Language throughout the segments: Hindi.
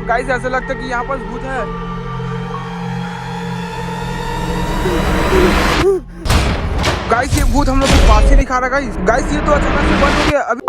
गाइस ऐसा लगता है कि यहाँ पर भूत है। गाइस ये भूत हम लोग को पास ही दिखा रहा है। गाइस ये तो अचानक से बंद हो गया अभी।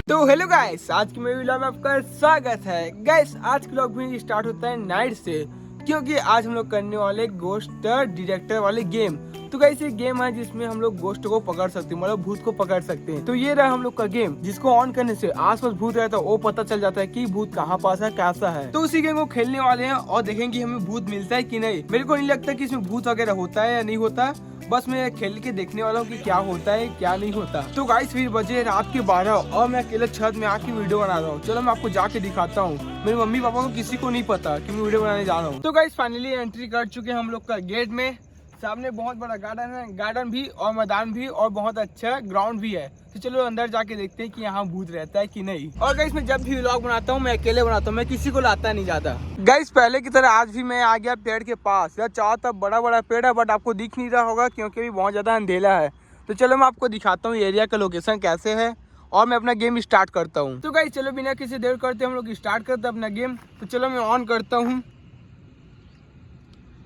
तो हेलो गाइस, आज की मेरी वीडियो में आपका स्वागत है। गाइस आज का व्लॉग भी स्टार्ट होता है नाइट से, क्योंकि आज हम लोग करने वाले गोस्ट डिटेक्टर वाले गेम। तो गाइस ये गेम है जिसमें हम लोग गोस्ट को पकड़ सकते हैं, मतलब भूत को पकड़ सकते हैं। तो ये रहा हम लोग का गेम, जिसको ऑन करने से आसपास भूत रहता है वो पता चल जाता है कि भूत कहाँ पास है, कैसा है। तो उसी गेम को खेलने वाले हैं और देखेंगे हमें भूत मिलता है कि नहीं। मेरे को नहीं लगता कि इसमें भूत वगैरह होता है या नहीं होता, बस मैं खेल के देखने वाला हूँ कि क्या होता है क्या नहीं होता। तो गाइस फिर बजे रात के 12 और मैं अकेले छत में आके वीडियो बना रहा हूँ। चलो मैं आपको जाके दिखाता हूँ। मेरे मम्मी पापा को किसी को नहीं पता कि मैं वीडियो बनाने जा रहा हूँ। तो गाइस फाइनली एंट्री कर चुके हैं हम लोग का गेट में। सामने बहुत बड़ा गार्डन है, गार्डन भी और मैदान भी और बहुत अच्छा ग्राउंड भी है। तो चलो अंदर जाके देखते हैं कि यहाँ भूत रहता है कि नहीं। और गाइस मैं जब भी व्लॉग बनाता हूँ मैं अकेले बनाता हूँ, मैं किसी को लाता नहीं जाता। गाइस पहले की तरह आज भी मैं आ गया पेड़ के पास। यार चारों तरफ बड़ा बड़ा पेड़ है, बट आपको दिख नहीं रहा होगा क्योंकि अभी बहुत ज्यादा अंधेरा है। तो चलो मैं आपको दिखाता हूँ एरिया का लोकेशन कैसे है और मैं अपना गेम स्टार्ट करता हूँ। तो गाइस चलो बिना किसी देर करते हम लोग स्टार्ट करते हैं अपना गेम। तो चलो मैं ऑन करता हूँ।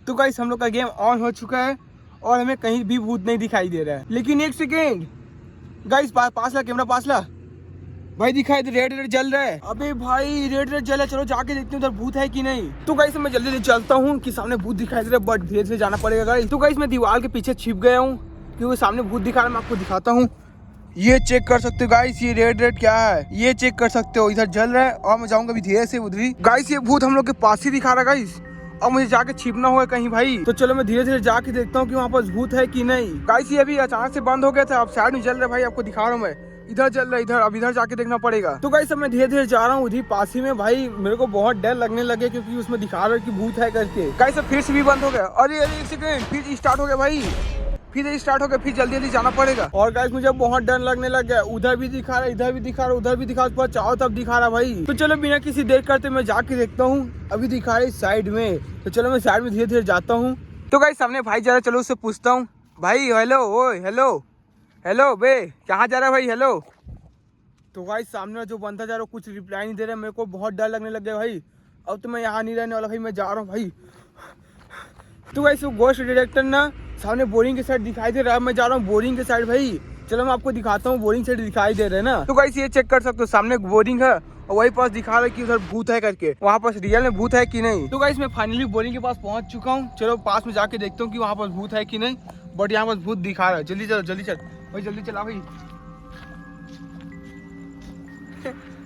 तो गाइस हम लोग का गेम ऑन हो चुका है और हमें कहीं भी भूत नहीं दिखाई दे रहा है। लेकिन एक सेकेंड गाइस, पास ला कैमरा, पास ला भाई, दिखाई दे रेड रेड जल रहा है। अबे भाई रेड रेड जल है, चलो जाके देखते हैं उधर भूत है कि नहीं। तो गाइस मैं जल्दी से चलता हूँ कि सामने भूत दिखाई दे रहा है, बट धीरे धीरे जाना पड़ेगा गाइस। तो गाइस मैं दीवार के पीछे छिप गया हूँ क्योंकि सामने भूत दिखा रहा है। मैं आपको दिखाता हूँ, ये चेक कर सकते हो गाइस, ये रेड रेड क्या है ये चेक कर सकते हो। इधर जल रहा है और मैं जाऊंगा अभी धीरे से उधर। गाइस ये भूत हम लोग के पास ही दिखा रहा है गाइस, और मुझे जाके छिपना होगा कहीं भाई। तो चलो मैं धीरे धीरे जाके देखता हूँ कि वहाँ पर भूत है कि नहीं। गाइस ये अभी अचानक से बंद हो गया था, अब साइड में जल रहा है भाई, आपको दिखा रहा हूँ मैं। इधर चल रहा है, इधर अब इधर जाके देखना पड़ेगा। तो गाइस अब मैं धीरे धीरे जा रहा हूँ उधर पास ही में। भाई मेरे को बहुत डर लगने लगे क्योंकि उसमें दिखा रहा है कि भूत है करके। गाइस अब फिर से भी बंद हो गया। अरे अरे एक सेकंड, फिर स्टार्ट हो गया भाई, फिर स्टार्ट हो गया, फिर जल्दी जल्दी जाना पड़ेगा। और गाइस मुझे बहुत डर लगने लग गया। उधर भी दिखा रहा है, इधर भी दिखा रहा है, उधर भी दिखा रहा है, चारों तरफ दिखा रहा है भाई। तो चलो बिना किसी देर करते मैं जाके देखता हूँ। अभी दिखा रहा है साइड में, तो चलो मैं साइड में धीरे धीरे जाता हूँ। तो गाइस सामने भाई जा रहा है, चलो उससे पूछता हूँ। भाई हेलो, ओ हेलो हेलो बे, कहाँ जा रहा है भाई, हेलो। तो भाई सामने जो बंदा जा रहा है कुछ रिप्लाई नहीं दे रहा है। मेरे को बहुत डर लगने लग गया भाई। अब तो मैं यहाँ नहीं रहने वाला भाई, मैं जा रहा हूँ भाई। तो गाइस वो गोस्ट डिटेक्टर ना सामने बोरिंग के साइड दिखाई दे रहा है, मैं जा रहा हूँ बोरिंग के साइड भाई। चलो मैं आपको दिखाता हूँ, बोरिंग साइड दिखाई दे रहा है ना। तो गाइस ये चेक कर सकते हो, सामने बोरिंग है और वही पास दिखा रहा है कि उधर भूत है करके, वहाँ पास रियल में भूत है कि नहीं। तो गाइस मैं फाइनली बोरिंग के पास पहुंच चुका हूँ। चलो पास में जाके देखता हूँ कि वहाँ पास भूत है कि नहीं, बट यहाँ पास भूत दिखा रहा है। जल्दी चलो, जल्दी चल भाई, जल्दी चला भाई।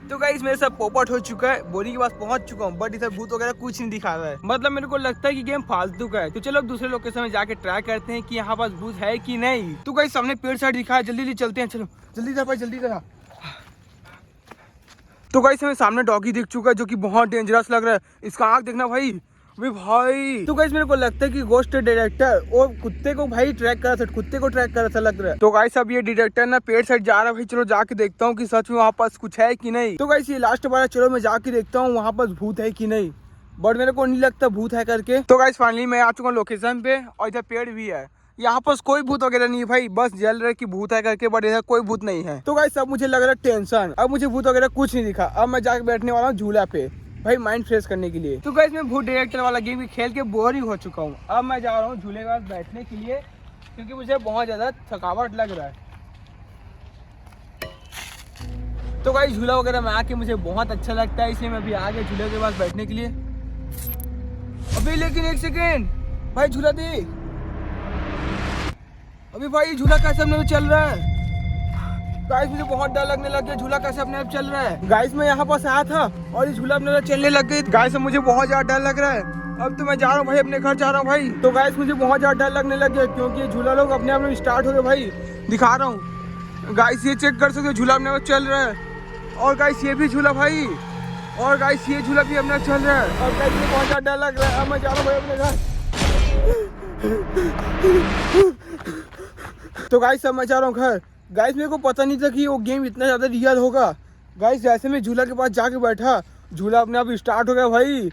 तो गाइस मेरे साथ पोपट हो चुका है, बोरिंग के पास पहुंच चुका हूँ, बट इधर भूत वगैरह कुछ नहीं दिखा रहा है। मतलब मेरे को लगता है कि गेम फालतू का है। तो चलो दूसरे लोकेशन में जाके ट्राई करते हैं कि यहाँ पास भूत है कि नहीं। तो गाइस सामने पेड़ साइड दिखा है, जल्दी जल्दी चलते हैं, चलो जल्दी जा भाई, जल्दी जा। तो गाइस हमें सामने डॉगी दिख चुका है जो कि बहुत डेंजरस लग रहा है। इसका आँख देखना भाई, भाई। तो गाइस मेरे को लगता है कि गोस्ट डिटेक्टर और कुत्ते को भाई ट्रैक कर रहा था, कुत्ते को ट्रैक कर रहा था लग रहा है। तो गाइस अब ये डिटेक्टर ना पेड़ साइड जा रहा है भाई, चलो जाके देखता हूँ कि सच में वहाँ पास कुछ है कि नहीं। तो गाइस ये लास्ट बार, चलो मैं जाके देखता हूँ वहाँ पास भूत है कि नहीं, बट मेरे को नहीं लगता भूत है करके। तो गाइस फाइनली मैं आ चुका हूँ लोकेशन पे और इधर पेड़ भी है। यहाँ पास कोई भूत वगैरह नहीं है भाई, बस जल रहा है कि भूत है करके, बट इधर कोई भूत नहीं है। तो गाइस अब मुझे लग रहा है टेंशन, अब मुझे भूत वगैरह कुछ नहीं दिखा। अब मैं जाके बैठने वाला हूँ झूला पे भाई, माइंड फ्रेश करने के लिए। तो गाइस मैं भूत डिटेक्टर वाला गेम खेल के बोर ही हो चुका हूँ। अब मैं जा रहा हूँ झूले के पास बैठने के लिए क्योंकि मुझे बहुत ज्यादा थकावट लग रहा है। तो गाइस झूला वगैरह में आके मुझे बहुत अच्छा लगता है, इसलिए मैं अभी आ गया झूले के पास बैठने के लिए। अभी लेकिन एक सेकेंड भाई, झूला दे अभी भाई, झूला कैसे अपने आप चल रहा है। गाइस मुझे बहुत डर लगने लग गया, झूला कैसे अपने आप चल रहा है। गाइस मैं यहाँ पास आया था और ये झूला अपने आप चलने लग गई। गाइस मुझे बहुत ज्यादा डर लग रहा है। अब तो मैं जा रहा हूँ भाई, अपने घर जा रहा हूँ भाई। तो गाइस मुझे बहुत ज्यादा डर लगने लग गया क्योंकि ये झूला लोग अपने आप में स्टार्ट हो गए भाई, दिखा रहा हूँ। गाइस ये चेक कर सकते हो, झूला अपने आप चल रहा है। और गाइस ये भी झूला भाई, और गाइस ये झूला भी अपने आप चल रहा है। और गाइस मुझे बहुत ज्यादा डर लग रहा है। अब मैं जा रहा हूँ भाई अपने घर। तो गाइस अब मैं जा रहा हूँ घर। गाइस मेरे को पता नहीं था कि वो गेम इतना ज्यादा रियल होगा। गाइस जैसे मैं झूला के पास जाके बैठा, झूला अपने आप स्टार्ट हो गया भाई।